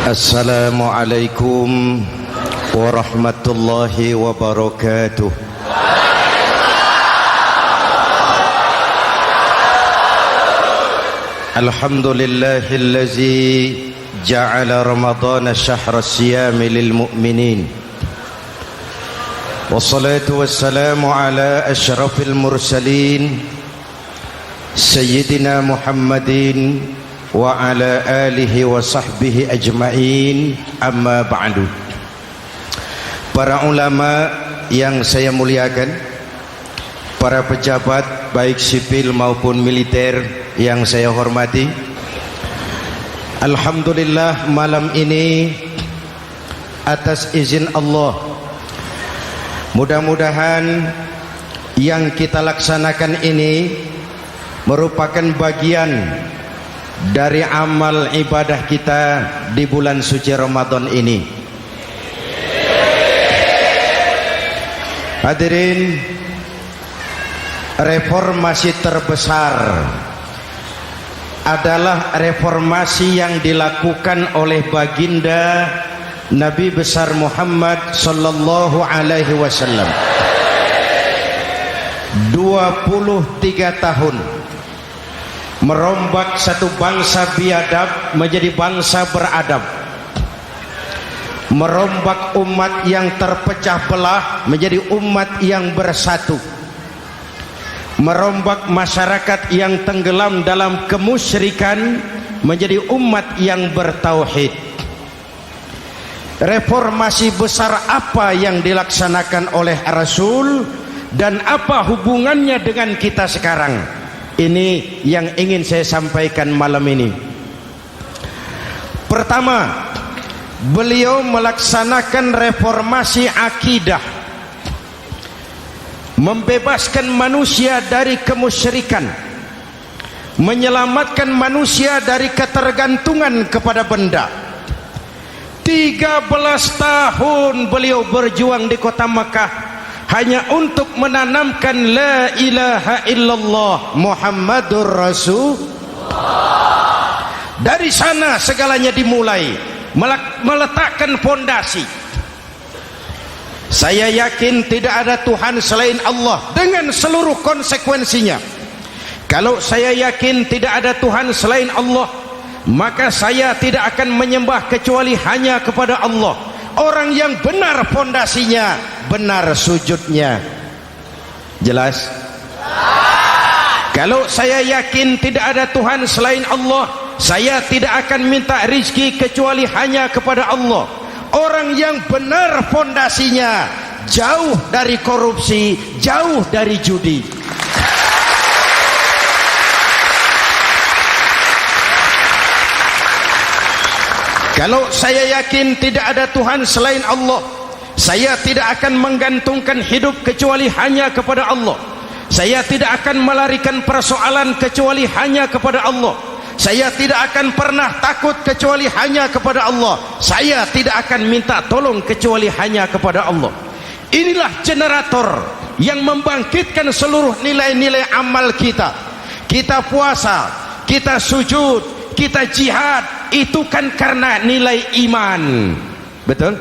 Assalamualaikum warahmatullahi wabarakatuh. Alhamdulillahillazi ja'ala Ramadhana syahra siyami lil mu'minin. Wassalatu wassalamu ala asyrafil mursalin Sayyidina Muhammadin wa ala alihi wa sahbihi ajma'in, amma ba'du. Para ulama yang saya muliakan, para pejabat baik sipil maupun militer yang saya hormati, alhamdulillah malam ini atas izin Allah, mudah-mudahan yang kita laksanakan ini merupakan bagian dari amal ibadah kita di bulan suci Ramadan ini. Hadirin, reformasi terbesar adalah reformasi yang dilakukan oleh baginda Nabi besar Muhammad sallallahu alaihi wasallam. 23 tahun merombak satu bangsa biadab menjadi bangsa beradab, merombak umat yang terpecah belah menjadi umat yang bersatu, merombak masyarakat yang tenggelam dalam kemusyrikan menjadi umat yang bertauhid. Reformasi besar apa yang dilaksanakan oleh Rasul dan apa hubungannya dengan kita sekarang? Ini yang ingin saya sampaikan malam ini. Pertama, beliau melaksanakan reformasi akidah, membebaskan manusia dari kemusyrikan, menyelamatkan manusia dari ketergantungan kepada benda. 13 tahun beliau berjuang di kota Makkah hanya untuk menanamkan la ilaha illallah Muhammadur Rasulullah. Dari sana segalanya dimulai, meletakkan fondasi. Saya yakin tidak ada Tuhan selain Allah dengan seluruh konsekuensinya. Kalau saya yakin tidak ada Tuhan selain Allah, maka saya tidak akan menyembah kecuali hanya kepada Allah. Orang yang benar fondasinya, benar sujudnya. Jelas? Kalau saya yakin tidak ada Tuhan selain Allah, saya tidak akan minta rizki kecuali hanya kepada Allah. Orang yang benar fondasinya, jauh dari korupsi, jauh dari judi. Kalau saya yakin tidak ada Tuhan selain Allah, saya tidak akan menggantungkan hidup kecuali hanya kepada Allah. Saya tidak akan melarikan persoalan kecuali hanya kepada Allah. Saya tidak akan pernah takut kecuali hanya kepada Allah. Saya tidak akan minta tolong kecuali hanya kepada Allah. Inilah generator yang membangkitkan seluruh nilai-nilai amal kita. Kita puasa, kita sujud, kita jihad, itu kan karena nilai iman. Betul?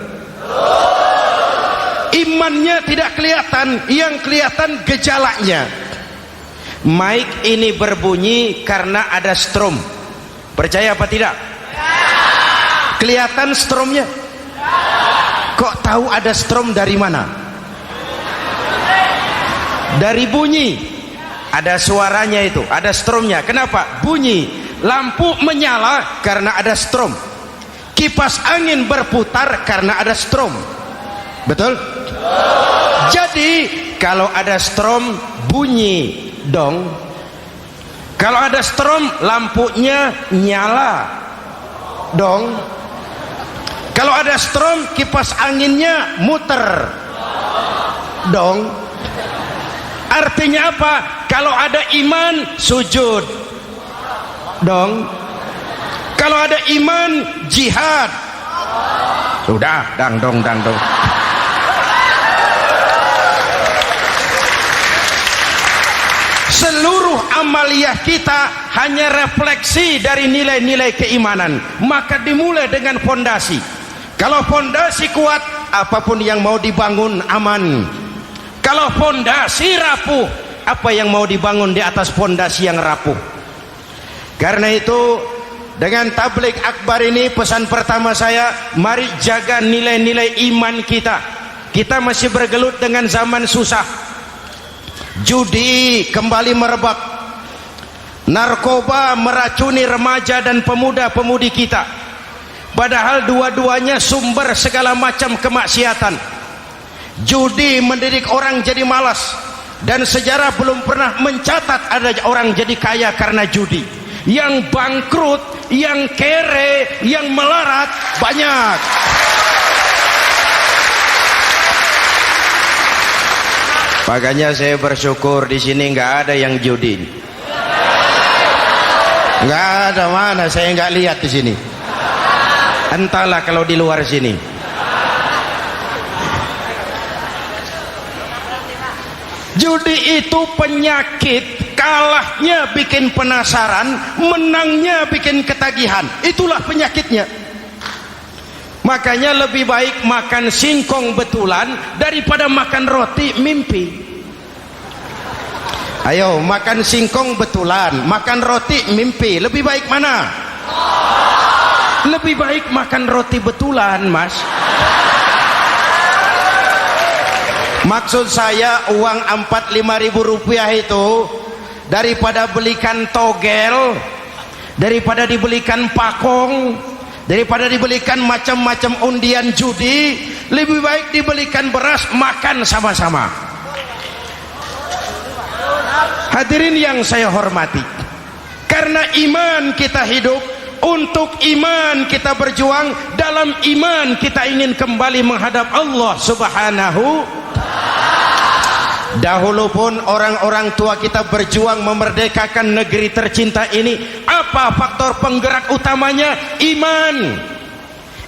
Imannya tidak kelihatan, yang kelihatan gejalanya. Mic ini berbunyi karena ada strom. Percaya apa tidak? Kelihatan stromnya? Kok tahu ada strom dari mana? Dari bunyi. Ada suaranya itu, ada stromnya. Kenapa? Bunyi. Lampu menyala karena ada strom. Kipas angin berputar karena ada strom. Betul? Jadi kalau ada strom bunyi dong. Kalau ada strom lampunya nyala dong. Kalau ada strom kipas anginnya muter dong. Artinya apa? Kalau ada iman sujud dong. Kalau ada iman jihad. Sudah dangdong. Seluruh amaliyah kita hanya refleksi dari nilai-nilai keimanan. Maka dimulai dengan fondasi. Kalau fondasi kuat, apapun yang mau dibangun aman. Kalau fondasi rapuh, apa yang mau dibangun di atas fondasi yang rapuh? Karena itu, dengan tabligh akbar ini, pesan pertama saya, mari jaga nilai-nilai iman kita. Kita masih bergelut dengan zaman susah. Judi kembali merebak, narkoba meracuni remaja dan pemuda-pemudi kita, padahal dua-duanya sumber segala macam kemaksiatan. Judi mendidik orang jadi malas, dan sejarah belum pernah mencatat ada orang jadi kaya karena judi. Yang bangkrut, yang kere, yang melarat banyak. Makanya saya bersyukur di sini nggak ada yang judi. Nggak ada, mana saya nggak lihat di sini. Entahlah kalau di luar sini. Judi itu penyakit, kalahnya bikin penasaran, menangnya bikin ketagihan. Itulah penyakitnya. Makanya lebih baik makan singkong betulan daripada makan roti mimpi. Ayo, makan singkong betulan, makan roti mimpi, lebih baik mana? Lebih baik makan roti betulan, Mas. Maksud saya, uang 4-5 ribu rupiah itu daripada belikan togel, daripada dibelikan pakong, daripada dibelikan macam-macam undian judi, lebih baik dibelikan beras, makan sama-sama. Hadirin yang saya hormati, karena iman kita hidup, untuk iman kita berjuang, dalam iman kita ingin kembali menghadap Allah Subhanahu. Dahulu pun orang-orang tua kita berjuang memerdekakan negeri tercinta ini. Apa faktor penggerak utamanya? Iman.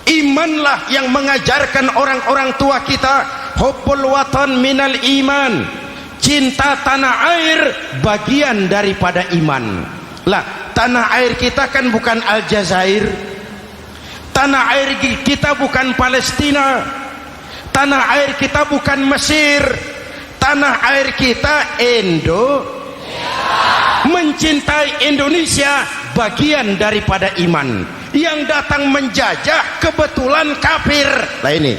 Imanlah yang mengajarkan orang-orang tua kita, hubbul watan minal iman. Cinta tanah air bagian daripada iman. Lah, tanah air kita kan bukan Aljazair. Tanah air kita bukan Palestina. Tanah air kita bukan Mesir. Tanah air kita mencintai Indonesia bagian daripada iman. Yang datang menjajah kebetulan kafir. Nah ini,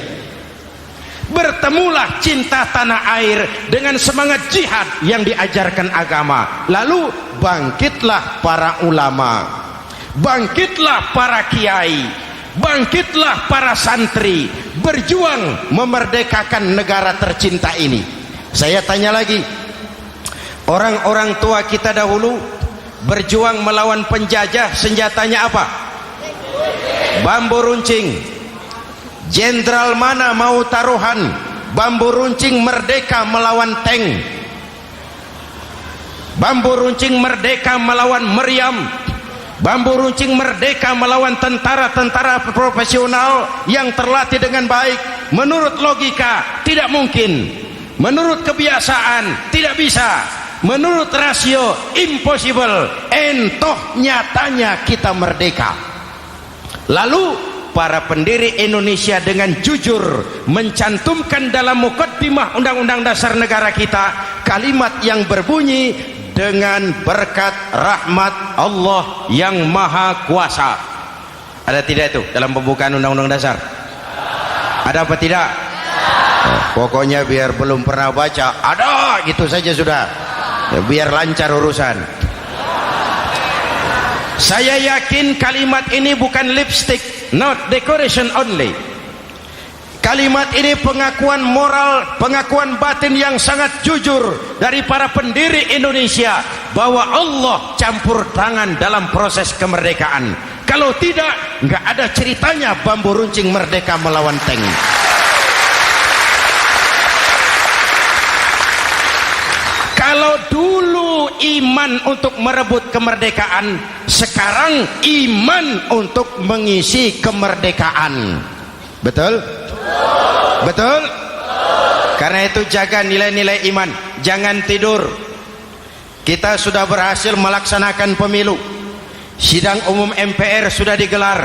bertemulah cinta tanah air dengan semangat jihad yang diajarkan agama. Lalu bangkitlah para ulama, bangkitlah para kiai, bangkitlah para santri, berjuang memerdekakan negara tercinta ini. Saya tanya lagi, orang-orang tua kita dahulu berjuang melawan penjajah, senjatanya apa? Bambu runcing. Jenderal mana mau taruhan bambu runcing merdeka melawan tank? Bambu runcing merdeka melawan meriam. Bambu runcing merdeka melawan tentara-tentara profesional yang terlatih dengan baik. Menurut logika tidak mungkin. Menurut kebiasaan tidak bisa. Menurut rasio impossible. Entoh nyatanya kita merdeka. Lalu para pendiri Indonesia dengan jujur mencantumkan dalam mukaddimah Undang-Undang Dasar Negara kita kalimat yang berbunyi, dengan berkat rahmat Allah yang Maha Kuasa. Ada tidak itu dalam pembukaan Undang-Undang Dasar? Ada apa tidak? Pokoknya biar belum pernah baca, ada gitu saja sudah, ya, biar lancar urusan. Saya yakin kalimat ini bukan lipstick, not decoration only. Kalimat ini pengakuan moral, pengakuan batin yang sangat jujur dari para pendiri Indonesia bahwa Allah campur tangan dalam proses kemerdekaan. Kalau tidak, nggak ada ceritanya bambu runcing merdeka melawan tank. Kalau dulu iman untuk merebut kemerdekaan, sekarang iman untuk mengisi kemerdekaan. Betul? Betul? Karena itu jaga nilai-nilai iman, jangan tidur. kita sudah berhasil melaksanakan pemilu, sidang umum MPR sudah digelar,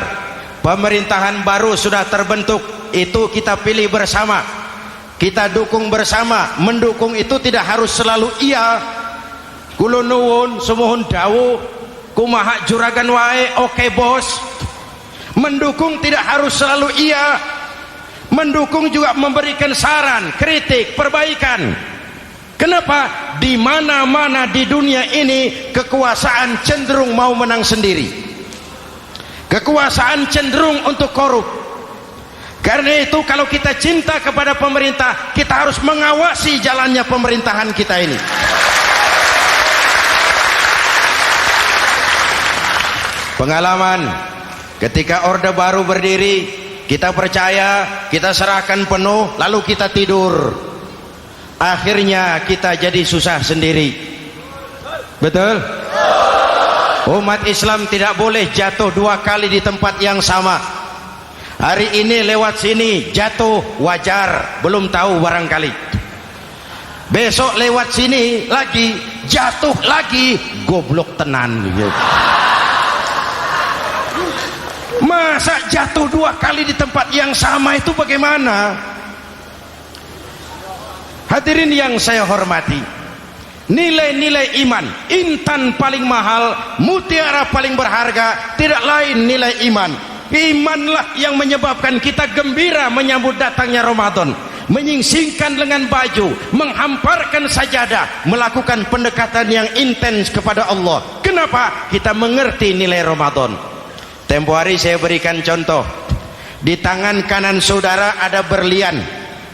pemerintahan baru sudah terbentuk. Itu kita pilih bersama, kita dukung bersama. Mendukung itu tidak harus selalu iya, kula nuwun semohon dawuh kumaha juragan wae oke bos. Mendukung tidak harus selalu iya, mendukung juga memberikan saran, kritik, perbaikan. Kenapa? Di mana-mana di dunia ini kekuasaan cenderung mau menang sendiri, kekuasaan cenderung untuk korup. Karena itu kalau kita cinta kepada pemerintah, kita harus mengawasi jalannya pemerintahan kita ini. Pengalaman ketika Orde Baru berdiri, kita percaya, kita serahkan penuh, lalu kita tidur. Akhirnya kita jadi susah sendiri. Betul? Umat Islam tidak boleh jatuh dua kali di tempat yang sama. Hari ini lewat sini jatuh wajar, belum tahu barangkali. Besok lewat sini lagi jatuh lagi, goblok tenan gitu. Masa jatuh dua kali di tempat yang sama itu bagaimana? Hadirin yang saya hormati, nilai-nilai iman, intan paling mahal, mutiara paling berharga, tidak lain nilai iman. Imanlah yang menyebabkan kita gembira menyambut datangnya Ramadan, menyingsingkan lengan baju, menghamparkan sajadah, melakukan pendekatan yang intens kepada Allah. Kenapa? Kita mengerti nilai Ramadan. Tempo hari saya berikan contoh, di tangan kanan saudara ada berlian,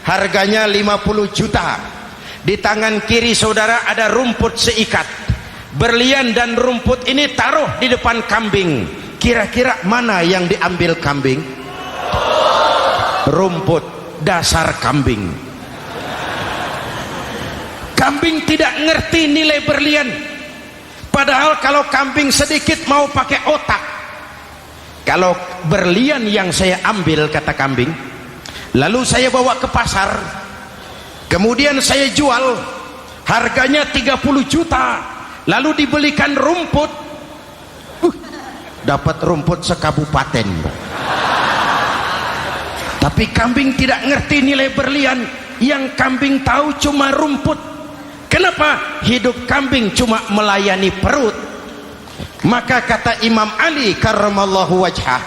harganya 50 juta. Di tangan kiri saudara ada rumput seikat. Berlian dan rumput ini taruh di depan kambing. Kira-kira mana yang diambil kambing? Rumput, dasar kambing. Kambing tidak ngerti nilai berlian. Padahal kalau kambing sedikit mau pakai otak. Kalau berlian yang saya ambil, kata kambing, lalu saya bawa ke pasar, kemudian saya jual, harganya 30 juta, lalu dibelikan rumput, dapat rumput sekabupaten. Tapi kambing tidak ngerti nilai berlian, yang kambing tahu cuma rumput. Kenapa? Hidup kambing cuma melayani perut. Maka kata Imam Ali karramallahu wajhah,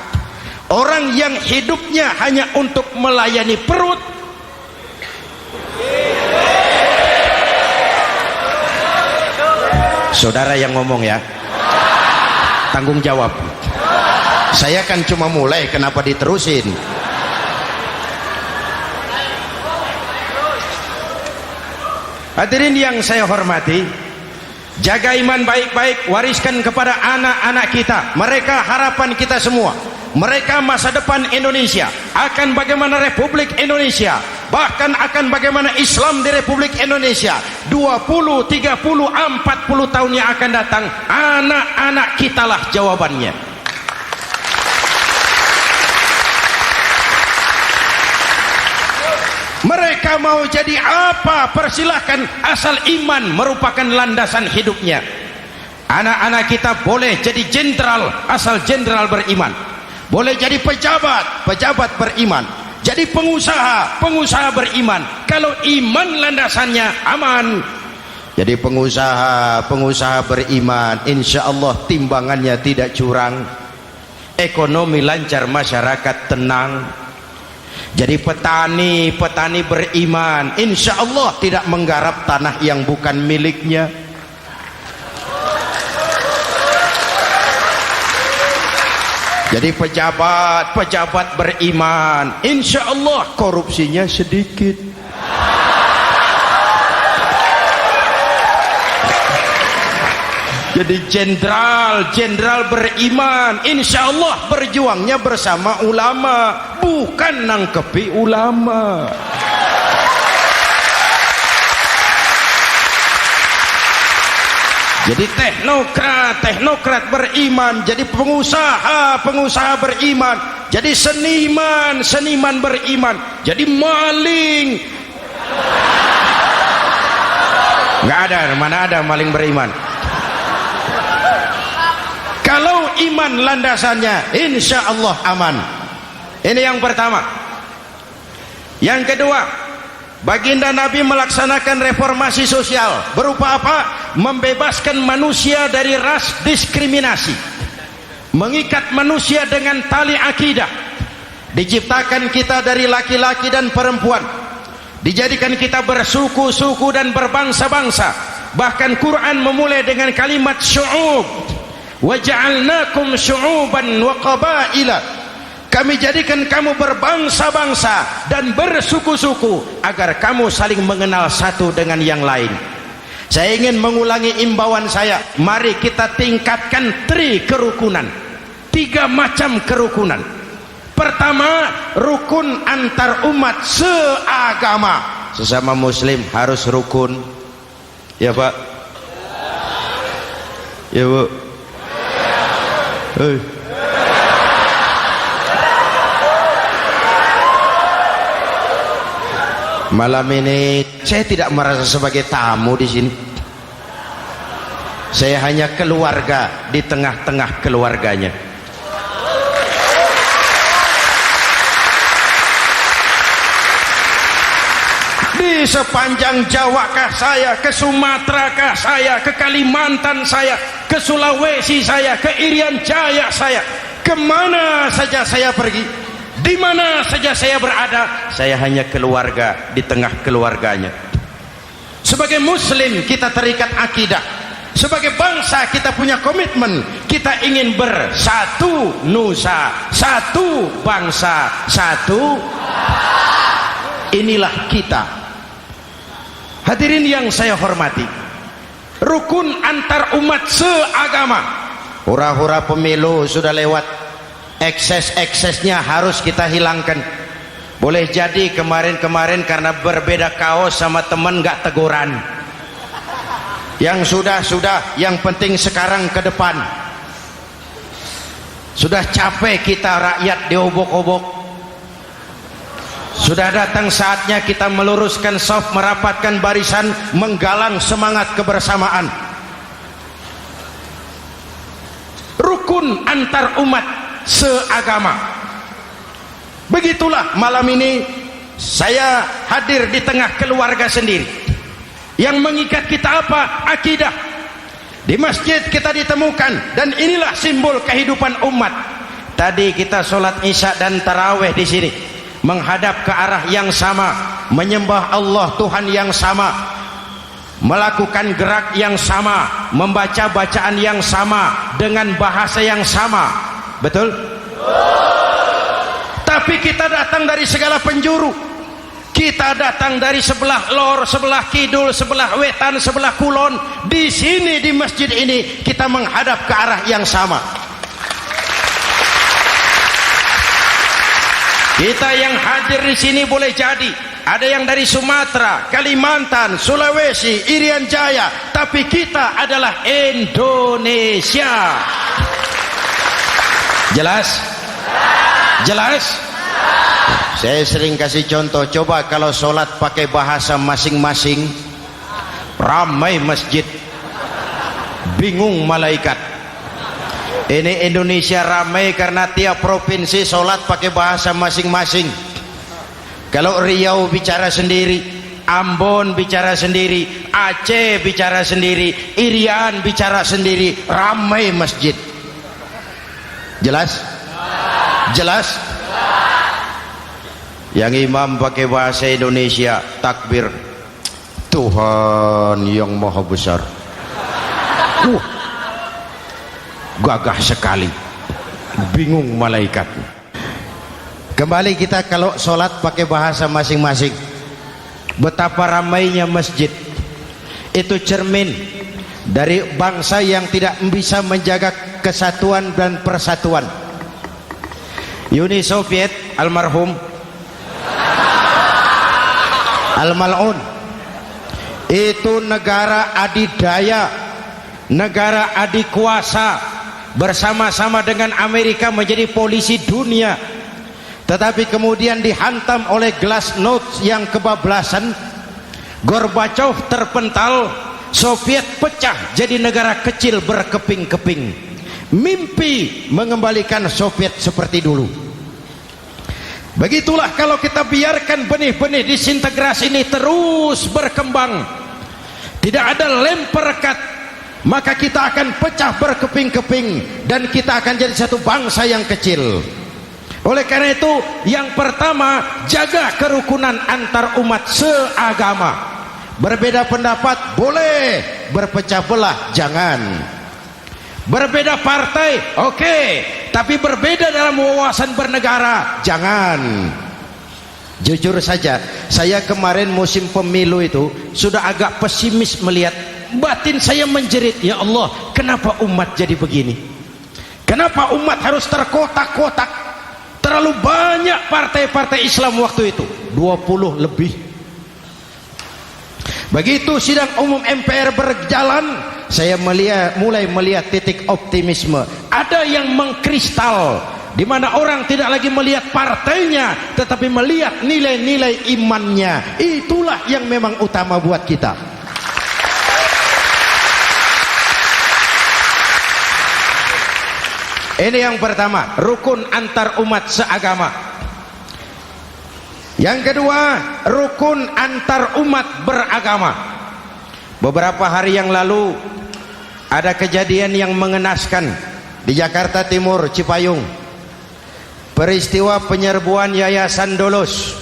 orang yang hidupnya hanya untuk melayani perut, saudara yang ngomong ya, tanggung jawab. Saya kan cuma mulai, kenapa diterusin? Hadirin yang saya hormati, jaga iman baik-baik, wariskan kepada anak-anak kita. Mereka harapan kita semua, mereka masa depan Indonesia. Akan bagaimana Republik Indonesia, bahkan akan bagaimana Islam di Republik Indonesia 20, 30, 40 tahun yang akan datang, anak-anak kitalah jawabannya. Mereka mau jadi apa, persilahkan, asal iman merupakan landasan hidupnya. Anak-anak kita boleh jadi jenderal asal jenderal beriman, boleh jadi pejabat, pejabat beriman, jadi pengusaha, pengusaha beriman. Kalau iman landasannya aman, jadi pengusaha, pengusaha beriman, insya Allah timbangannya tidak curang, ekonomi lancar, masyarakat tenang. Jadi petani, petani beriman, insya Allah tidak menggarap tanah yang bukan miliknya. Jadi pejabat, pejabat beriman, insya Allah korupsinya sedikit. Jadi jenderal, jenderal beriman, insya Allah berjuangnya bersama ulama, bukan nangkepi ulama. Jadi teknokrat, teknokrat beriman, jadi pengusaha, pengusaha beriman, jadi seniman, seniman beriman, jadi maling. Nggak ada, mana ada maling beriman. iman landasannya, insya Allah aman. Ini yang pertama. Yang kedua, baginda Nabi melaksanakan reformasi sosial. Berupa apa? Membebaskan manusia dari ras diskriminasi, mengikat manusia dengan tali akidah. Diciptakan kita dari laki-laki dan perempuan, dijadikan kita bersuku-suku dan berbangsa-bangsa. Bahkan Quran memulai dengan kalimat syu'ub, wa ja'alnakum syu'uban wa qabaila. Kami jadikan kamu berbangsa-bangsa dan bersuku-suku agar kamu saling mengenal satu dengan yang lain. Saya ingin mengulangi imbauan saya, mari kita tingkatkan kerukunan, 3 macam kerukunan. Pertama, rukun antar umat seagama. Sesama muslim harus rukun. Ya Pak? Ya Bu? Malam ini saya tidak merasa sebagai tamu di sini. Saya hanya keluarga di tengah-tengah keluarganya. Di sepanjang Jawa kah saya, ke Sumatera kah saya, ke Kalimantan saya, ke Sulawesi saya, ke Irian Jaya saya, kemana saja saya pergi, di mana saja saya berada, saya hanya keluarga di tengah keluarganya. Sebagai muslim kita terikat akidah, sebagai bangsa kita punya komitmen, kita ingin bersatu nusa, satu bangsa, satu. Inilah kita. Hadirin yang saya hormati, rukun antar umat seagama. Hura-hura pemilu sudah lewat, ekses-eksesnya harus kita hilangkan. Boleh jadi kemarin-kemarin karena berbeda kaos sama teman gak teguran. Yang sudah-sudah, yang penting sekarang ke depan. Sudah capek kita rakyat diobok-obok. Sudah datang saatnya kita meluruskan saf, merapatkan barisan, menggalang semangat kebersamaan. Rukun antar umat seagama. Begitulah malam ini saya hadir di tengah keluarga sendiri. Yang mengikat kita apa? Akidah. Di masjid kita ditemukan, dan inilah simbol kehidupan umat. Tadi kita sholat isya dan taraweh di sini, menghadap ke arah yang sama, menyembah Allah Tuhan yang sama, melakukan gerak yang sama, membaca bacaan yang sama, dengan bahasa yang sama. Betul? Tapi kita datang dari segala penjuru. Kita datang dari sebelah lor, sebelah kidul, sebelah wetan, sebelah kulon. Di sini di masjid ini kita menghadap ke arah yang sama. Kita yang hadir di sini boleh jadi ada yang dari Sumatera, Kalimantan, Sulawesi, Irian Jaya, tapi kita adalah Indonesia. Jelas? Jelas? Saya sering kasih contoh, coba kalau sholat pakai bahasa masing-masing, ramai masjid, bingung malaikat. Ini Indonesia ramai karena tiap provinsi sholat pakai bahasa masing-masing. Kalau Riau bicara sendiri, Ambon bicara sendiri, Aceh bicara sendiri, Irian bicara sendiri, ramai masjid. Jelas? Jelas? Yang imam pakai bahasa Indonesia, takbir, Tuhan yang maha besar. Gagah sekali, bingung malaikat. Kembali kita kalau sholat pakai bahasa masing-masing. Betapa ramainya masjid. Itu cermin dari bangsa yang tidak bisa menjaga kesatuan dan persatuan. Uni Soviet almarhum Al-Mal'un itu negara adidaya, negara adikuasa, bersama-sama dengan Amerika menjadi polisi dunia. Tetapi kemudian dihantam oleh glasnost yang kebablasan. Gorbachev terpental, Soviet pecah jadi negara kecil berkeping-keping. mimpi mengembalikan Soviet seperti dulu. Begitulah kalau kita biarkan benih-benih disintegrasi ini terus berkembang, tidak ada lem perekat, maka kita akan pecah berkeping-keping dan kita akan jadi satu bangsa yang kecil. Oleh karena itu, yang pertama, jaga kerukunan antar umat seagama. Berbeda pendapat boleh, berpecah belah jangan. Berbeda partai oke, tapi berbeda dalam wawasan bernegara jangan. Jujur saja, saya kemarin musim pemilu itu sudah agak pesimis melihat, batin saya menjerit, ya Allah, kenapa umat jadi begini? Kenapa umat harus terkotak-kotak? Terlalu banyak partai-partai Islam waktu itu, 20 lebih. Begitu sidang umum MPR berjalan, saya mulai melihat titik optimisme. Ada yang mengkristal, di mana orang tidak lagi melihat partainya, tetapi melihat nilai-nilai imannya. Itulah yang memang utama buat kita. Ini yang pertama, rukun antar umat seagama. Yang kedua, rukun antar umat beragama. Beberapa hari yang lalu ada kejadian yang mengenaskan di Jakarta Timur, Cipayung. Peristiwa penyerbuan Yayasan Dolos.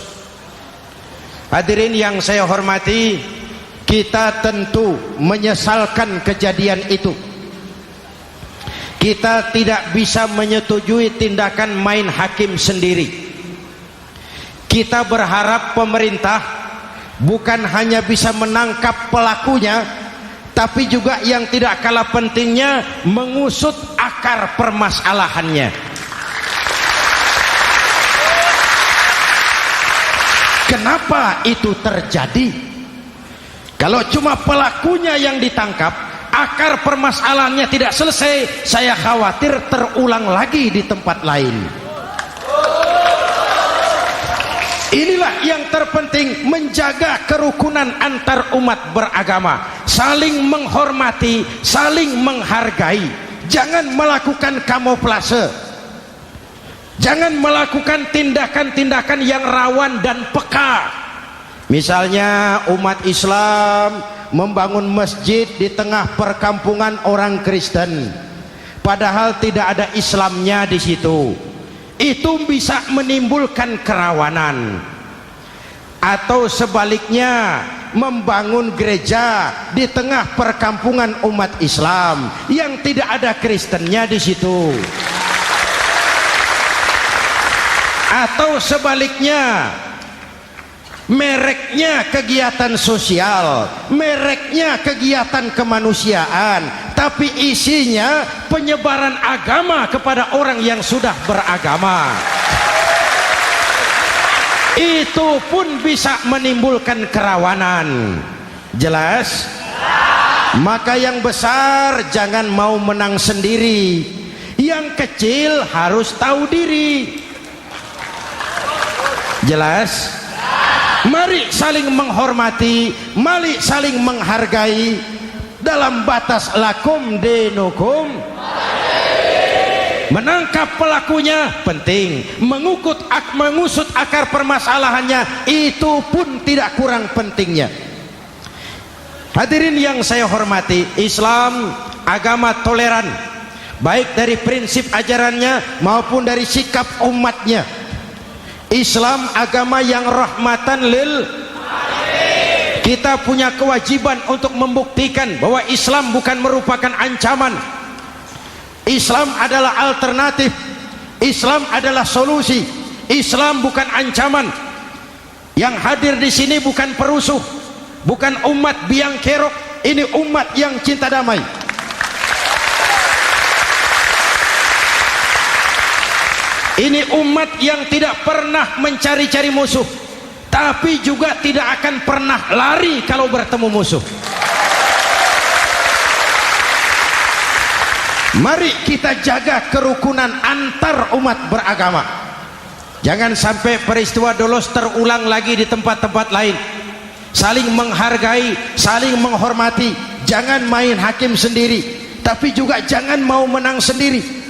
Hadirin yang saya hormati, kita tentu menyesalkan kejadian itu. Kita tidak bisa menyetujui tindakan main hakim sendiri. Kita berharap pemerintah bukan hanya bisa menangkap pelakunya, tapi juga yang tidak kalah pentingnya mengusut akar permasalahannya. Kenapa itu terjadi? Kalau cuma pelakunya yang ditangkap, akar permasalahannya tidak selesai, saya khawatir terulang lagi di tempat lain. Inilah yang terpenting, menjaga kerukunan antar umat beragama, saling menghormati, saling menghargai. Jangan melakukan kamuflase, jangan melakukan tindakan-tindakan yang rawan dan peka. Misalnya umat Islam membangun masjid di tengah perkampungan orang Kristen, padahal tidak ada Islamnya di situ. Itu bisa menimbulkan kerawanan. Atau sebaliknya, membangun gereja di tengah perkampungan umat Islam yang tidak ada Kristennya di situ. Atau sebaliknya, mereknya kegiatan sosial, mereknya kegiatan kemanusiaan, tapi isinya penyebaran agama kepada orang yang sudah beragama. Itu pun bisa menimbulkan kerawanan. Jelas? Maka yang besar jangan mau menang sendiri, yang kecil harus tahu diri. Jelas? Mari saling menghormati, mari saling menghargai dalam batas lakum dinukum. Menangkap pelakunya penting, mengusut akar permasalahannya itu pun tidak kurang pentingnya. Hadirin yang saya hormati, Islam agama toleran, baik dari prinsip ajarannya maupun dari sikap umatnya. Islam agama yang rahmatan lil alamin. Kita punya kewajiban untuk membuktikan bahwa Islam bukan merupakan ancaman. Islam adalah alternatif. Islam adalah solusi. Islam bukan ancaman. Yang hadir di sini bukan perusuh, bukan umat biang kerok. Ini umat yang cinta damai. Ini umat yang tidak pernah mencari-cari musuh, tapi juga tidak akan pernah lari kalau bertemu musuh. Mari kita jaga kerukunan antar umat beragama. Jangan sampai peristiwa Dolos terulang lagi di tempat-tempat lain. Saling menghargai, saling menghormati. Jangan main hakim sendiri. tapi juga jangan mau menang sendiri.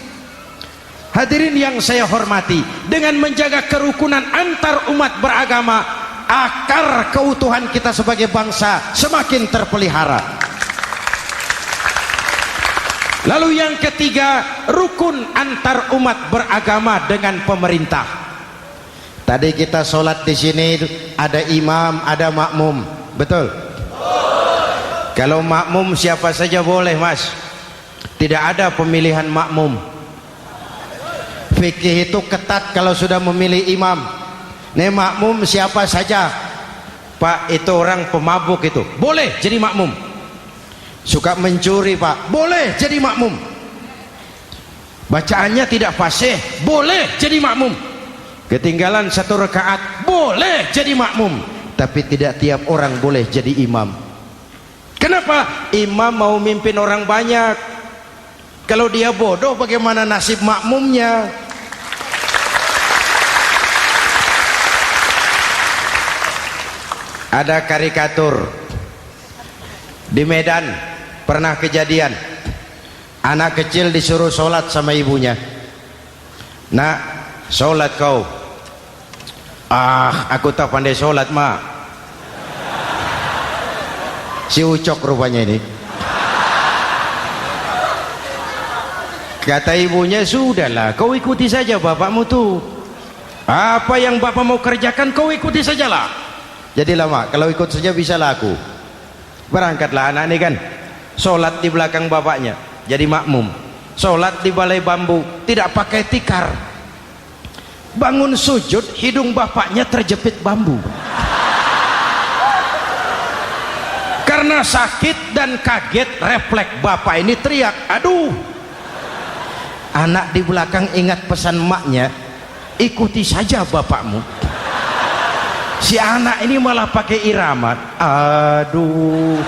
Hadirin yang saya hormati, dengan menjaga kerukunan antar umat beragama, akar keutuhan kita sebagai bangsa semakin terpelihara. Lalu yang ketiga, rukun antar umat beragama dengan pemerintah. Tadi kita sholat di sini ada imam, ada makmum, betul? Kalau makmum siapa saja boleh, Mas. Tidak ada pemilihan makmum. Fikih itu ketat kalau sudah memilih imam. Nih makmum siapa saja. Pak, itu orang pemabuk itu, boleh jadi makmum. Suka mencuri, Pak, boleh jadi makmum. Bacaannya tidak fasih, boleh jadi makmum. Ketinggalan 1 rakaat, boleh jadi makmum. Tapi tidak tiap orang boleh jadi imam. Kenapa? Imam mau mimpin orang banyak. Kalau dia bodoh, bagaimana nasib makmumnya? Ada karikatur di Medan, pernah kejadian anak kecil disuruh sholat sama ibunya. Nak, sholat kau. Ah, aku tak pandai sholat, mak. Si ucok rupanya ini. Kata ibunya, sudahlah, kau ikuti saja bapakmu tuh. Apa yang bapak mau kerjakan, kau ikuti sajalah. Jadi lama, kalau ikut saja bisa laku. Berangkatlah anak ini kan, sholat di belakang bapaknya, jadi makmum. Sholat di balai bambu, tidak pakai tikar. Bangun sujud, hidung bapaknya terjepit bambu. Karena sakit dan kaget, refleks bapak ini teriak, aduh. Anak di belakang ingat pesan maknya, ikuti saja bapakmu. Si anak ini malah pakai irama, aduh.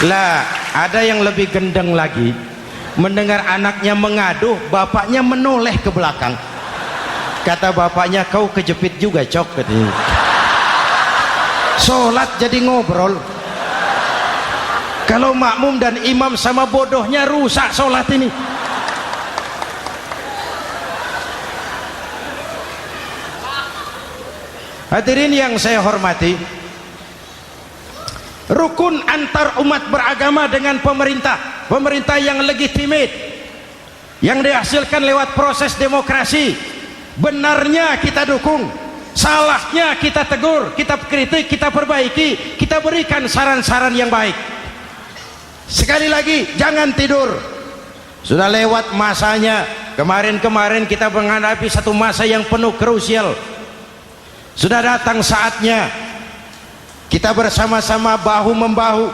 Lah, ada yang lebih gendeng lagi. Mendengar anaknya mengadu, bapaknya menoleh ke belakang. Kata bapaknya, kau kejepit juga, cok, katanya. Sholat jadi ngobrol. Kalau makmum dan imam sama bodohnya, rusak sholat ini. Hadirin yang saya hormati, rukun antar umat beragama dengan pemerintah, pemerintah yang legitimate, yang dihasilkan lewat proses demokrasi. Benarnya kita dukung, salahnya kita tegur, kita kritik, kita perbaiki, kita berikan saran-saran yang baik. Sekali lagi, jangan tidur. Sudah lewat masanya. Kemarin-kemarin kita menghadapi satu masa yang penuh krusial. Sudah datang saatnya kita bersama-sama bahu membahu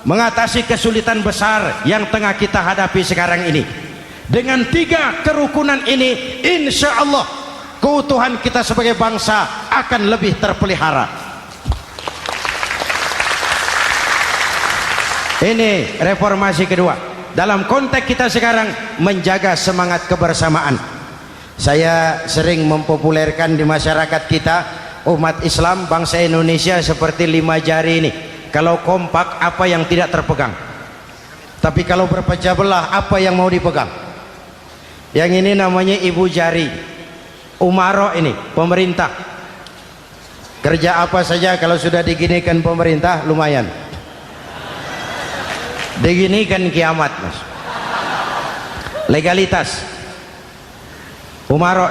mengatasi kesulitan besar yang tengah kita hadapi sekarang ini. Dengan 3 kerukunan ini, insya Allah keutuhan kita sebagai bangsa akan lebih terpelihara. Ini reformasi kedua. Dalam konteks kita sekarang, menjaga semangat kebersamaan. Saya sering mempopulerkan di masyarakat kita, umat Islam bangsa Indonesia seperti 5 jari ini. Kalau kompak, apa yang tidak terpegang. Tapi kalau berpecah belah, apa yang mau dipegang? Yang ini namanya ibu jari. Umaro ini, pemerintah. Kerja apa saja kalau sudah diginikan pemerintah, lumayan. Diginikan kiamat, Mas. Legalitas. Umaro.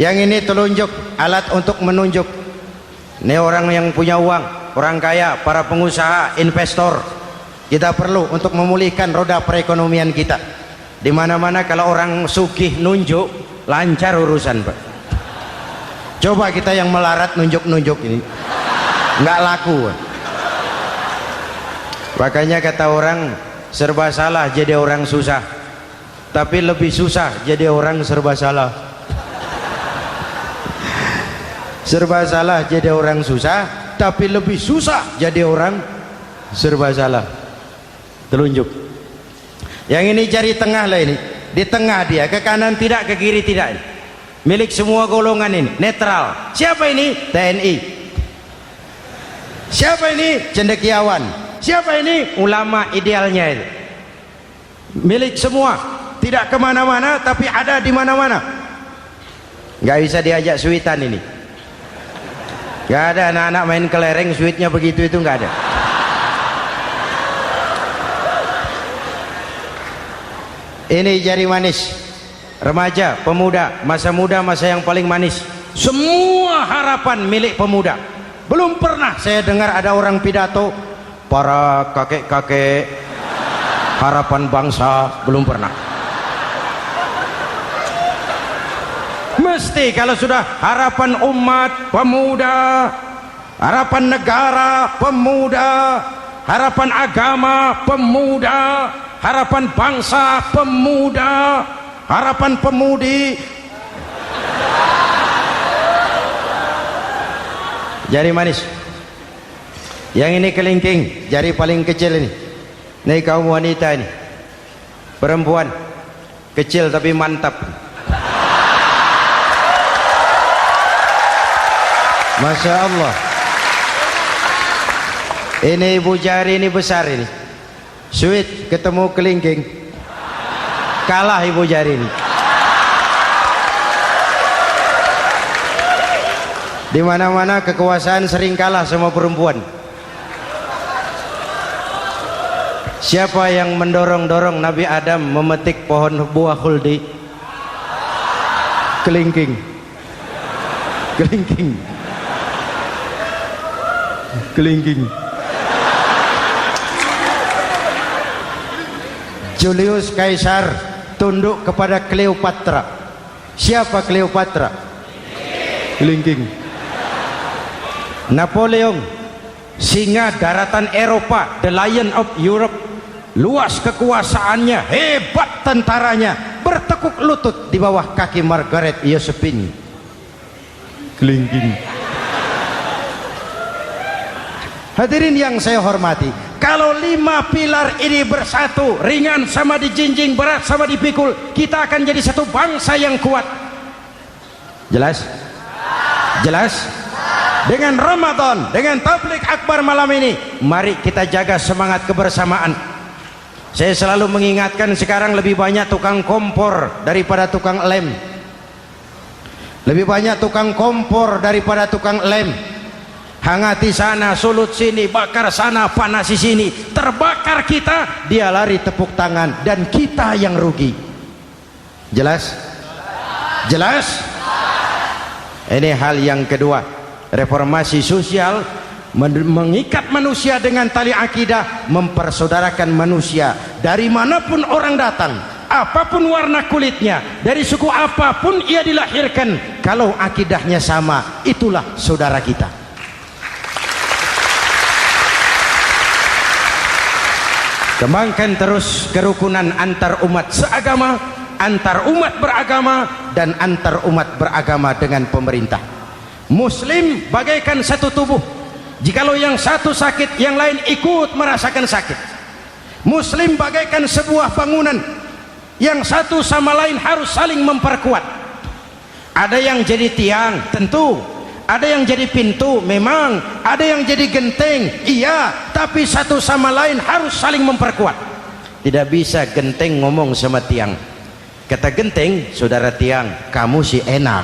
Yang ini telunjuk, alat untuk menunjuk. Ini orang yang punya uang, orang kaya, para pengusaha, investor. Kita perlu untuk memulihkan roda perekonomian kita. Di mana-mana kalau orang sugih nunjuk, lancar urusan, Pak. Coba kita yang melarat nunjuk-nunjuk ini, nggak laku. Makanya kata orang, serba salah jadi orang susah, tapi lebih susah jadi orang serba salah. Serba salah jadi orang susah, tapi lebih susah jadi orang serba salah. Telunjuk. Yang ini jari tengah lah ini, di tengah dia, ke kanan tidak, ke kiri tidak. milik semua golongan ini, netral. Siapa ini? TNI. Siapa ini? Cendekiawan. Siapa ini? Ulama idealnya itu. Milik semua, tidak kemana-mana tapi ada di mana-mana. Nggak bisa diajak suitan ini. Nggak ada anak-anak main kelereng suitnya begitu, itu nggak ada. Ini jari manis remaja, pemuda, masa muda, masa yang paling manis. Semua harapan milik pemuda. Belum pernah saya dengar ada orang pidato para kakek-kakek harapan bangsa, belum pernah. Mesti kalau sudah harapan umat, pemuda, harapan negara, pemuda, harapan agama, pemuda, harapan bangsa, pemuda, harapan pemudi. Jari manis. Yang ini kelingking, jari paling kecil ini. Ini kaum wanita ini. Perempuan kecil tapi mantap. Masya Allah. Ini ibu jari ini besar ini. Sweet ketemu kelingking, kalah ibu jari ini. Di mana-mana kekuasaan sering kalah sama perempuan. Siapa yang mendorong-dorong Nabi Adam memetik pohon buah khuldi? Kelingking. Kelingking. Kelingking. Julius Caesar tunduk kepada Cleopatra. Siapa Cleopatra? Kelingking. Napoleon, singa daratan Eropa, the lion of Europe, luas kekuasaannya, hebat tentaranya, bertekuk lutut di bawah kaki Margaret Josephine. Kelingking. Hadirin yang saya hormati, kalau 5 pilar ini bersatu, ringan sama dijinjing, berat sama dipikul, kita akan jadi satu bangsa yang kuat. Jelas? Jelas? Dengan Ramadan, dengan tabligh akbar malam ini, mari kita jaga semangat kebersamaan. Saya selalu mengingatkan, sekarang lebih banyak tukang kompor daripada tukang lem. Lebih banyak tukang kompor daripada tukang lem. Hangati sana, sulut sini, bakar sana, panasi sini, terbakar kita, dia lari tepuk tangan, dan kita yang rugi. Jelas? Jelas? Ini hal yang kedua. Reformasi sosial mengikat manusia dengan tali akidah, mempersaudarakan manusia dari manapun orang datang, apapun warna kulitnya, dari suku apapun ia dilahirkan, kalau akidahnya sama, itulah saudara kita. Kembangkan terus kerukunan antar umat seagama, antar umat beragama, dan antar umat beragama dengan pemerintah. Muslim bagaikan satu tubuh. Jikalau yang satu sakit, yang lain ikut merasakan sakit. Muslim bagaikan sebuah bangunan, yang satu sama lain harus saling memperkuat. Ada yang jadi tiang, tentu. Ada yang jadi pintu, memang. Ada yang jadi genteng, iya. Tapi satu sama lain harus saling memperkuat. Tidak bisa genteng ngomong sama tiang. Kata genteng, saudara tiang, kamu sih enak,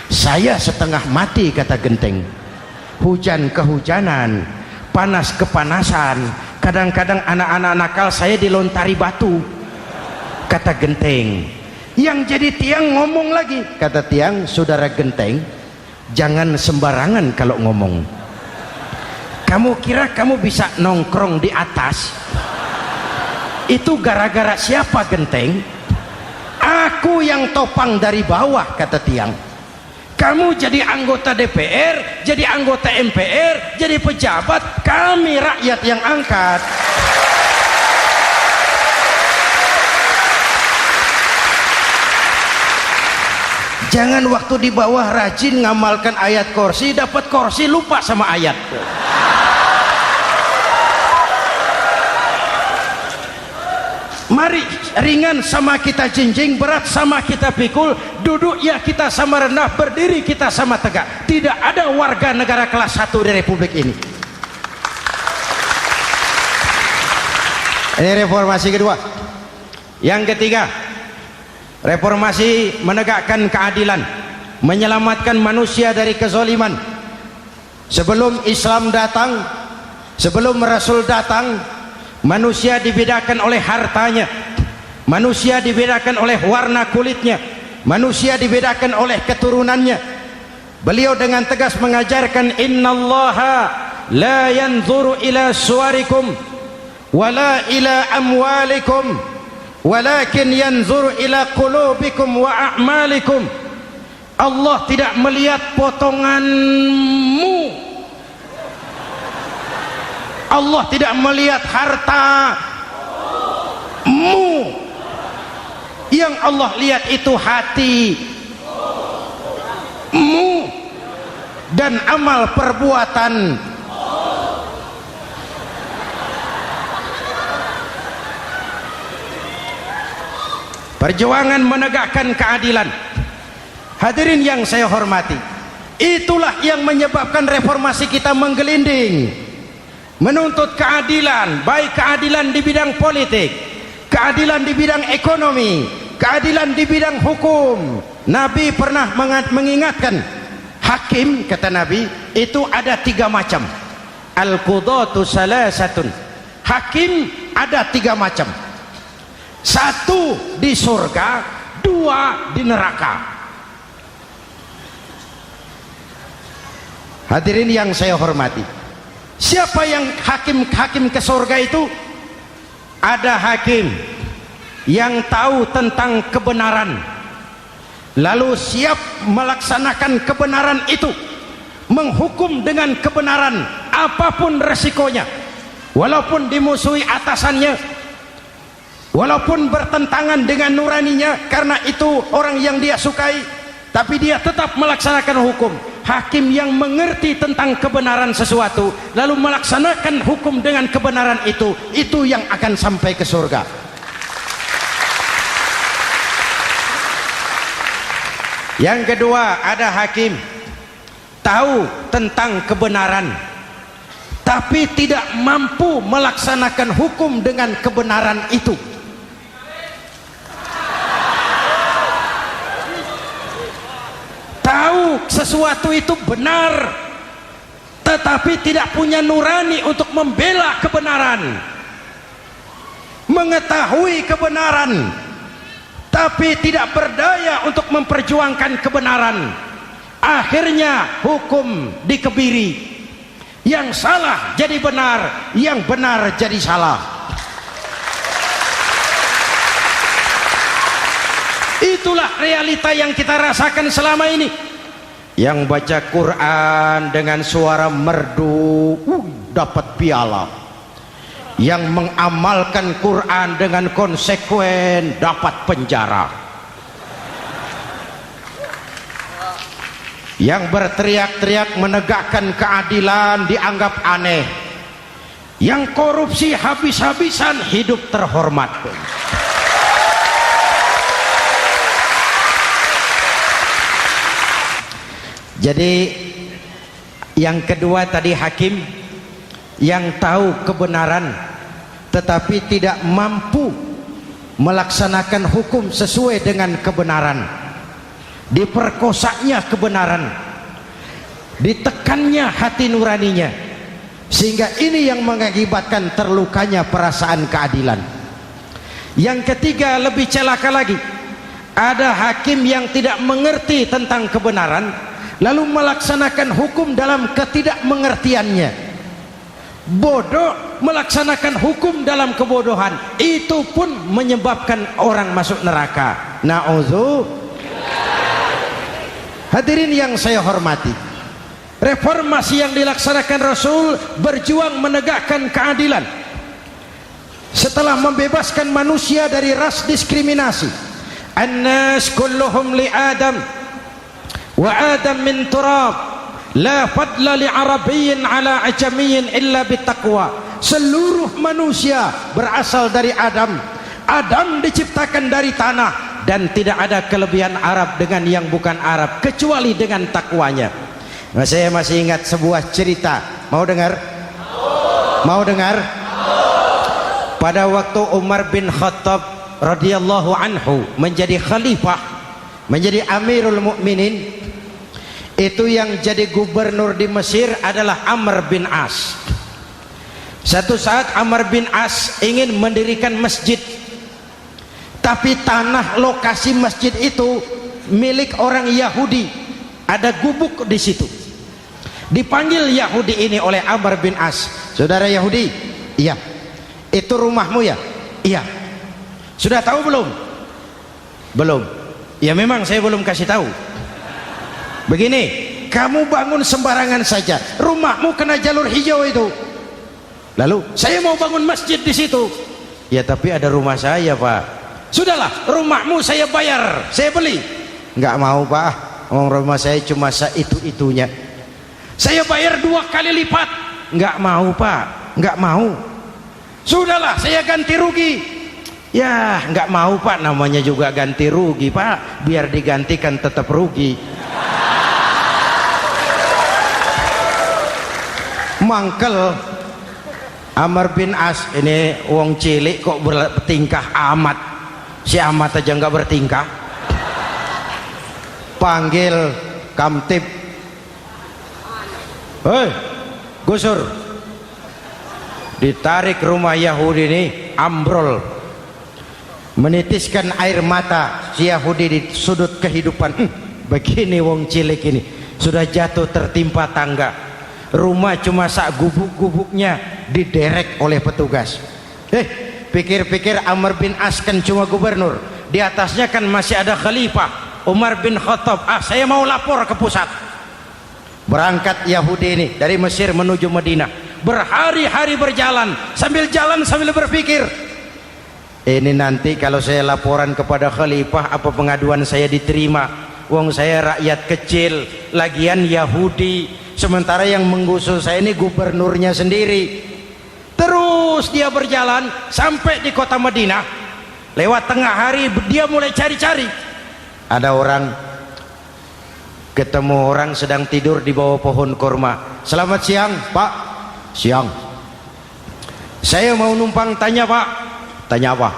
saya setengah mati. Kata genteng, hujan kehujanan, panas kepanasan, kadang-kadang anak-anak nakal saya dilontari batu. Kata genteng. Yang jadi tiang ngomong lagi. Kata tiang, saudara genteng, jangan sembarangan kalau ngomong. Kamu kira kamu bisa nongkrong di atas? Itu gara-gara siapa genteng? Aku yang topang dari bawah. Kata tiang. Kamu jadi anggota DPR, jadi anggota MPR, jadi pejabat, kami rakyat yang angkat. Jangan waktu di bawah rajin ngamalkan ayat kursi, dapat kursi lupa sama ayat. Mari ringan sama kita jinjing, berat sama kita pikul, duduk ya kita sama rendah, berdiri kita sama tegak. Tidak ada warga negara kelas 1 di Republik ini. Ini reformasi kedua. Yang ketiga, reformasi menegakkan keadilan, menyelamatkan manusia dari kezaliman. Sebelum Islam datang, sebelum Rasul datang, manusia dibedakan oleh hartanya, manusia dibedakan oleh warna kulitnya, manusia dibedakan oleh keturunannya. Beliau dengan tegas mengajarkan, innallaha la yanzuru ila suwarikum wala ila amwalikum walakin yanzuru ila qulubikum wa a'malikum. Allah tidak melihat potonganmu, Allah tidak melihat hartamu. Yang Allah lihat itu hatimu dan amal perbuatan. Perjuangan menegakkan keadilan. Hadirin yang saya hormati, itulah yang menyebabkan reformasi kita menggelinding, menuntut keadilan, baik keadilan di bidang politik, keadilan di bidang ekonomi, keadilan di bidang hukum. Nabi pernah mengingatkan, hakim, kata Nabi, itu ada 3 macam. Al-qudatu salasatun. Hakim ada 3 macam. 1 di surga, 2 di neraka. Hadirin yang saya hormati, siapa yang hakim ke surga itu? Ada hakim yang tahu tentang kebenaran, lalu siap melaksanakan kebenaran itu, menghukum dengan kebenaran apapun resikonya, walaupun dimusuhi atasannya, walaupun bertentangan dengan nuraninya, karena itu orang yang dia sukai, tapi dia tetap melaksanakan hukum. Hakim yang mengerti tentang kebenaran sesuatu lalu melaksanakan hukum dengan kebenaran itu yang akan sampai ke surga. Yang kedua, ada hakim tahu tentang kebenaran tapi tidak mampu melaksanakan hukum dengan kebenaran itu. Tahu sesuatu itu benar tetapi tidak punya nurani untuk membela kebenaran, mengetahui kebenaran tapi tidak berdaya untuk memperjuangkan kebenaran. Akhirnya hukum dikebiri, yang salah jadi benar, yang benar jadi salah. Itulah realita yang kita rasakan selama ini. Yang baca Quran dengan suara merdu dapat piala, yang mengamalkan Quran dengan konsekuen dapat penjara, yang berteriak-teriak menegakkan keadilan dianggap aneh, yang korupsi habis-habisan hidup terhormat. Jadi yang kedua tadi hakim yang tahu kebenaran tetapi tidak mampu melaksanakan hukum sesuai dengan kebenaran, diperkosanya kebenaran, ditekannya hati nuraninya, sehingga ini yang mengakibatkan terlukanya perasaan keadilan. Yang ketiga lebih celaka lagi, ada hakim yang tidak mengerti tentang kebenaran lalu melaksanakan hukum dalam ketidakmengertiannya, bodoh melaksanakan hukum dalam kebodohan. Itu pun menyebabkan orang masuk neraka. Na'udzubillah. Hadirin yang saya hormati, reformasi yang dilaksanakan Rasul berjuang menegakkan keadilan setelah membebaskan manusia dari ras diskriminasi. An-nas kulluhum li Adam wa Adam min turab, la fadla li arabiyyin ala ajamiyyin illa bitaqwa. Seluruh manusia berasal dari Adam, Adam diciptakan dari tanah, dan tidak ada kelebihan Arab dengan yang bukan Arab kecuali dengan takwanya. Nah, saya masih ingat sebuah cerita. Mau dengar? Mau dengar? Pada waktu Umar bin Khattab radhiyallahu anhu menjadi khalifah, menjadi Amirul Mukminin, itu yang jadi gubernur di Mesir adalah Amr bin As. Satu saat Amr bin As ingin mendirikan masjid, tapi tanah lokasi masjid itu milik orang Yahudi, ada gubuk di situ. Dipanggil Yahudi ini oleh Amr bin As. Saudara Yahudi, iya. Itu rumahmu ya? Iya. Sudah tahu belum? Belum. Ya memang saya belum kasih tahu. Begini, kamu bangun sembarangan saja, rumahmu kena jalur hijau itu. Lalu saya mau bangun masjid di situ. Ya tapi ada rumah saya, Pak. Sudahlah, rumahmu saya bayar, saya beli. Enggak mau, Pak. Rumah saya cuma itu-itunya. Saya bayar 2 kali lipat. Enggak mau, Pak. Enggak mau. Sudahlah, saya ganti rugi. Ya, enggak mau, Pak. Namanya juga ganti rugi, Pak. Biar digantikan tetap rugi. Mangkel Amr bin As ini wong cilik kok bertingkah amat. Si amat aja enggak bertingkah. Panggil kamtib. Hei, gusur. Ditarik rumah Yahudi ini, ambrol, menitiskan air mata si Yahudi di sudut kehidupan. Begini wong cilik ini sudah jatuh tertimpa tangga, rumah cuma sak gubuk-gubuknya diderek oleh petugas. Pikir-pikir Amr bin As kan cuma gubernur, di atasnya kan masih ada khalifah Umar bin Khattab. Saya mau lapor ke pusat. Berangkat Yahudi ini dari Mesir menuju Madinah, berhari-hari berjalan, sambil jalan sambil berpikir, ini nanti kalau saya laporan kepada khalifah, apa pengaduan saya diterima? Wong saya rakyat kecil, lagian Yahudi, sementara yang menggusur saya ini gubernurnya sendiri. Terus dia berjalan sampai di kota Madinah. Lewat tengah hari dia mulai cari-cari. Ada orang, ketemu orang sedang tidur di bawah pohon kurma. Selamat siang, Pak. Siang. Saya mau numpang tanya, Pak. Tanya apa?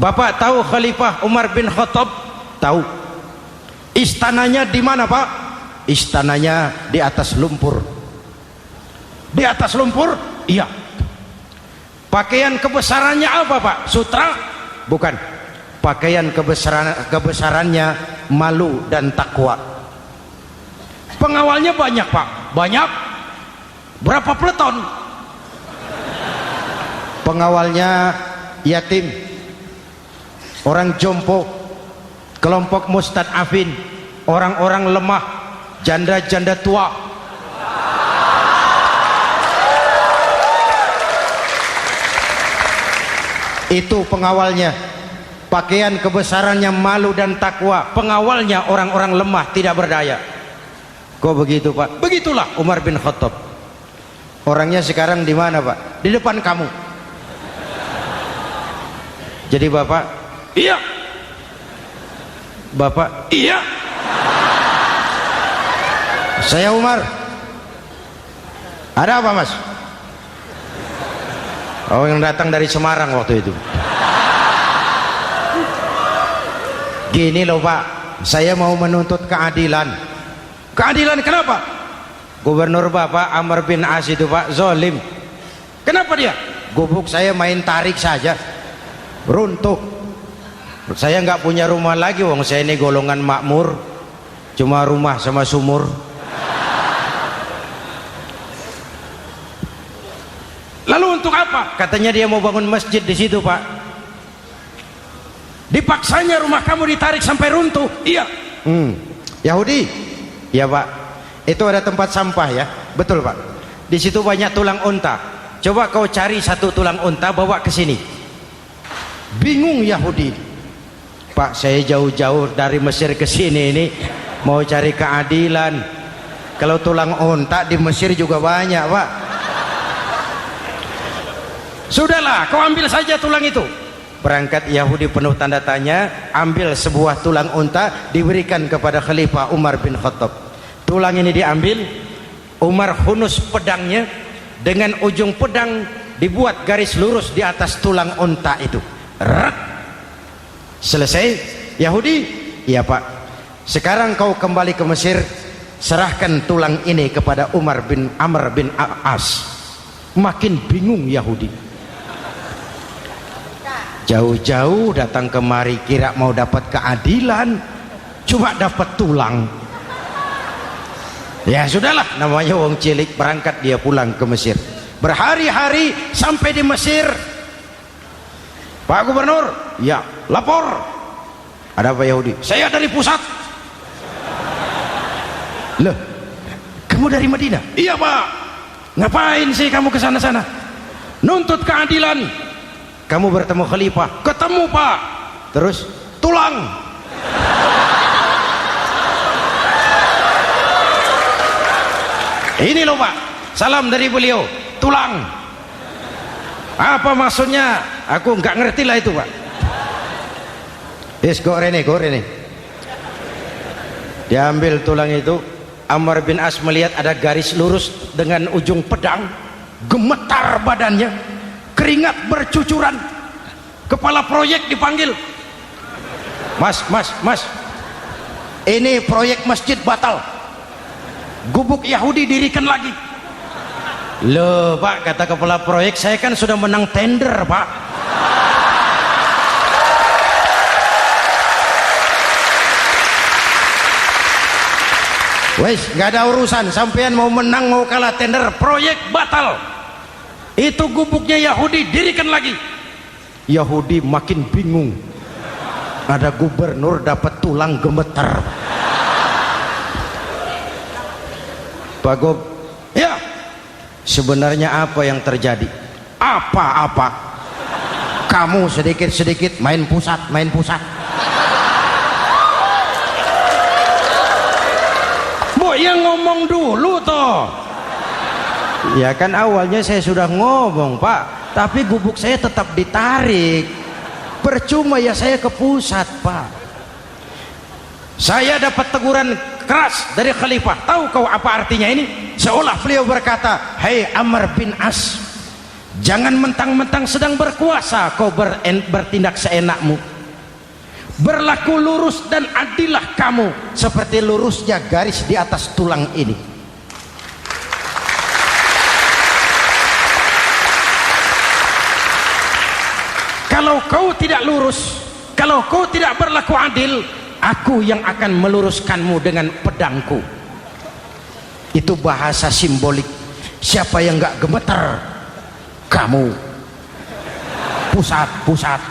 Bapak tahu Khalifah Umar bin Khattab? Tahu. Istananya di mana, Pak? Istananya di atas lumpur. Di atas lumpur? Iya. Pakaian kebesarannya apa, Pak? Sutra? Bukan. Pakaian kebesarannya malu dan takwa. Pengawalnya banyak, Pak. Banyak. Berapa peleton? Pengawalnya yatim, orang jompo, kelompok mustadafin, orang-orang lemah, janda-janda tua. Itu pengawalnya. Pakaian kebesarannya malu dan takwa. Pengawalnya orang-orang lemah, tidak berdaya. Kok begitu, Pak? Begitulah Umar bin Khattab. Orangnya sekarang di mana, Pak? Di depan kamu. Jadi Bapak, iya. Bapak, iya. Saya Umar. Ada apa, Mas? Oh, yang datang dari Semarang waktu itu. Gini loh, Pak, saya mau menuntut keadilan. Keadilan kenapa? Gubernur Bapak Amr bin As itu, Pak, zolim. Kenapa dia? Gubuk saya main tarik saja, runtuh. Saya nggak punya rumah lagi, wong saya ini golongan makmur, cuma rumah sama sumur. Lalu untuk apa? Katanya dia mau bangun masjid di situ, Pak. Dipaksanya rumah kamu ditarik sampai runtuh. Iya. Yahudi? Ya, Pak. Itu ada tempat sampah ya. Betul, Pak. Di situ banyak tulang unta. Coba kau cari satu tulang unta bawa ke sini. Bingung Yahudi. Pak, saya jauh-jauh dari Mesir ke sini ini mau cari keadilan. Kalau tulang unta di Mesir juga banyak, Pak. Sudahlah, kau ambil saja tulang itu. Berangkat Yahudi penuh tanda tanya, ambil sebuah tulang unta, diberikan kepada Khalifah Umar bin Khattab. Tulang ini diambil, Umar hunus pedangnya, dengan ujung pedang dibuat garis lurus di atas tulang unta itu. Rat. Selesai. Yahudi, iya Pak, sekarang kau kembali ke Mesir, serahkan tulang ini kepada Umar bin Amr bin As. Makin bingung Yahudi, jauh-jauh datang kemari kira mau dapat keadilan, cuma dapat tulang. Ya sudahlah, namanya wong cilik. Berangkat dia pulang ke Mesir, berhari-hari sampai di Mesir. Pak Gubernur, ya lapor. Ada apa Yahudi? Saya dari pusat. Loh, kamu dari Madinah? Iya Pak. Ngapain sih kamu ke sana-sana? Nuntut keadilan. Kamu bertemu Khalifah? Ketemu Pak. Terus? Tulang. Ini loh Pak, salam dari beliau. Tulang. Apa maksudnya? Aku nggak ngerti lah itu Pak. Yes, go Rene. Diambil tulang itu. Amr bin As melihat ada garis lurus dengan ujung pedang, gemetar badannya, keringat bercucuran. Kepala proyek dipanggil. Mas, ini proyek masjid batal, gubuk Yahudi dirikan lagi. Loh Pak, kata kepala proyek, saya kan sudah menang tender Pak. Wes, nggak ada urusan, sampean mau menang mau kalah tender, proyek batal. Itu gubuknya Yahudi dirikan lagi. Yahudi makin bingung. Ada gubernur dapat tulang gemeter. Pak Gob, ya, sebenarnya apa yang terjadi? Apa-apa? Kamu sedikit-sedikit main pusat. Yang ngomong dulu toh. Ya kan awalnya saya sudah ngomong Pak, tapi gubuk saya tetap ditarik. Percuma ya saya ke pusat Pak. Saya dapat teguran keras dari Khalifah. Tahu kau apa artinya ini? Seolah beliau berkata, "Hei Amr bin As, jangan mentang-mentang sedang berkuasa kau bertindak seenakmu. Berlaku lurus dan adillah kamu seperti lurusnya garis di atas tulang ini." Kalau kau tidak lurus, kalau kau tidak berlaku adil, aku yang akan meluruskanmu dengan pedangku. Itu bahasa simbolik. Siapa yang gak gemeter? Kamu. Pusat.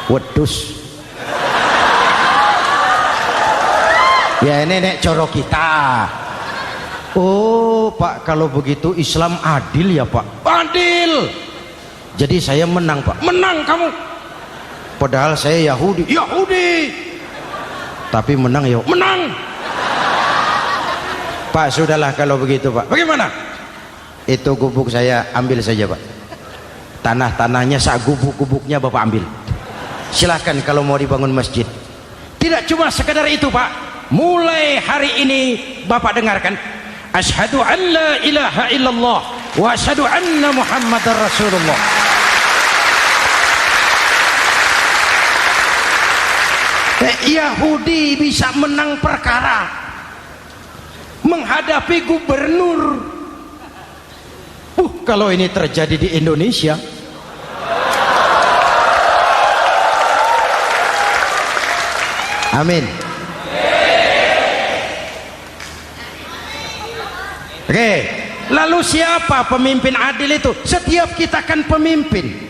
Wedus. Ya ini nek coro kita. Oh Pak, kalau begitu Islam adil ya Pak? Adil. Jadi saya menang Pak? Menang kamu. Padahal saya Yahudi. Tapi menang ya? Menang. Pak sudahlah kalau begitu Pak. Bagaimana? Itu gubuk saya ambil saja Pak. Tanah-tanahnya sak gubuk-gubuknya Bapak ambil. Silakan kalau mau dibangun masjid. Tidak cuma sekedar itu Pak. Mulai hari ini Bapak dengarkan, asyhadu an la ilaha illallah wa asyhadu anna muhammadar rasulullah. Yahudi bisa menang perkara menghadapi gubernur. Kalau ini terjadi di Indonesia, amin. Oke, lalu siapa pemimpin adil itu? Setiap kita kan pemimpin.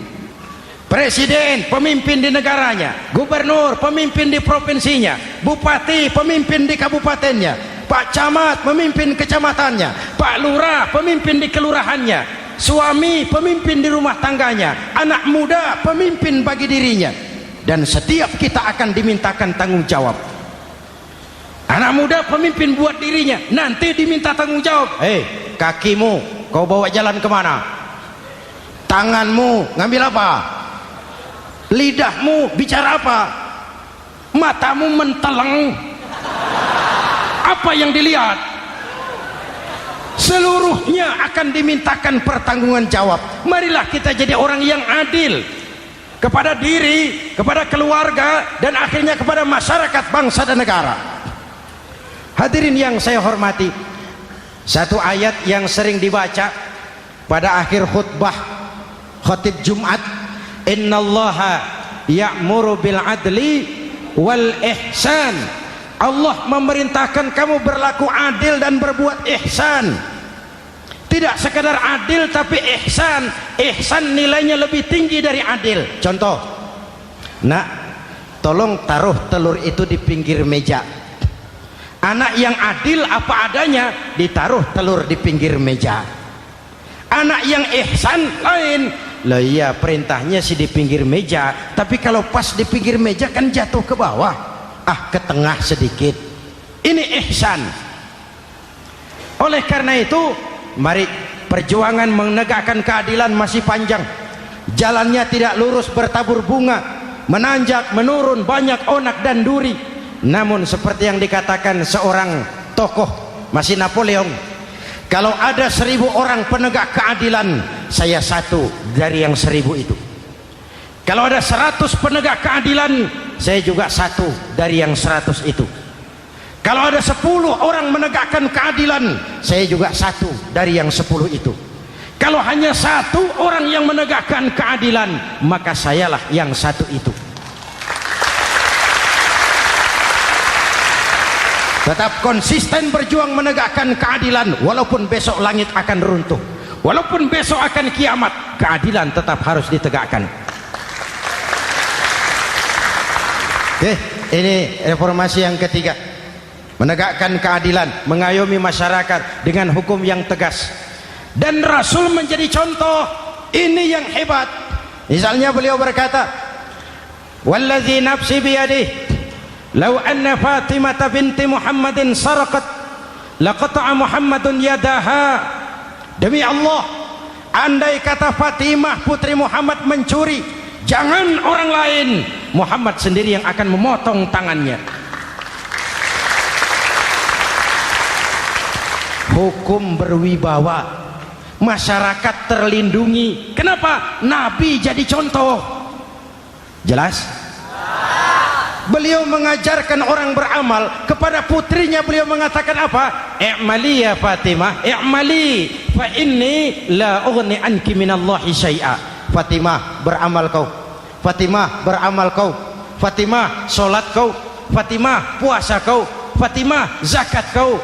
Presiden pemimpin di negaranya, gubernur pemimpin di provinsinya, bupati pemimpin di kabupatennya, Pak Camat pemimpin kecamatannya, Pak Lurah pemimpin di kelurahannya, suami pemimpin di rumah tangganya, anak muda pemimpin bagi dirinya. Dan setiap kita akan dimintakan tanggung jawab. Anak muda pemimpin buat dirinya, nanti diminta tanggung jawab. Kakimu kau bawa jalan kemana? Tanganmu ngambil apa? Lidahmu bicara apa? Matamu menteleng, apa yang dilihat? Seluruhnya akan dimintakan pertanggungan jawab. Marilah kita jadi orang yang adil kepada diri, kepada keluarga, dan akhirnya kepada masyarakat, bangsa dan negara. Hadirin yang saya hormati, satu ayat yang sering dibaca pada akhir khutbah khatib Jumat, innallaha ya'muru bil adli wal ihsan. Allah memerintahkan kamu berlaku adil dan berbuat ihsan. Tidak sekadar adil tapi ihsan. Ihsan nilainya lebih tinggi dari adil. Contoh, nak, tolong taruh telur itu di pinggir meja. Anak yang adil apa adanya, ditaruh telur di pinggir meja. Anak yang ihsan lain. Lah iya, perintahnya sih di pinggir meja, tapi kalau pas di pinggir meja kan jatuh ke bawah. Ke tengah sedikit. Ini ihsan. Oleh karena itu, mari, perjuangan menegakkan keadilan masih panjang. Jalannya tidak lurus bertabur bunga, menanjak, menurun, banyak onak dan duri. Namun seperti yang dikatakan seorang tokoh, masih Napoleon, kalau ada 1000 orang penegak keadilan, saya satu dari yang 1000 itu. Kalau ada 100 penegak keadilan, saya juga satu dari yang 100 itu. Kalau ada 10 orang menegakkan keadilan, saya juga satu dari yang 10 itu. Kalau hanya 1 orang yang menegakkan keadilan, maka sayalah yang 1 itu. Tetap konsisten berjuang menegakkan keadilan, walaupun besok langit akan runtuh, walaupun besok akan kiamat, keadilan tetap harus ditegakkan. Oke, ini reformasi yang ketiga, menegakkan keadilan, mengayomi masyarakat dengan hukum yang tegas. Dan Rasul menjadi contoh. Ini yang hebat. Misalnya beliau berkata, wallazi nafsi biyadih, law anna Fatimah binti Muhammadin saraqat laqata'a Muhammadun yadaha. Demi Allah, andai kata Fatimah putri Muhammad mencuri, jangan orang lain, Muhammad sendiri yang akan memotong tangannya. Hukum berwibawa, masyarakat terlindungi. Kenapa? Nabi jadi contoh. Jelas? Beliau mengajarkan orang beramal. Kepada putrinya beliau mengatakan apa? I'mali ya Fatimah, i'mali fa inni la ughni anki minallahi syai'a. Fatimah, beramal kau. Fatimah, beramal kau. Fatimah, solat kau. Fatimah, puasa kau. Fatimah, zakat kau.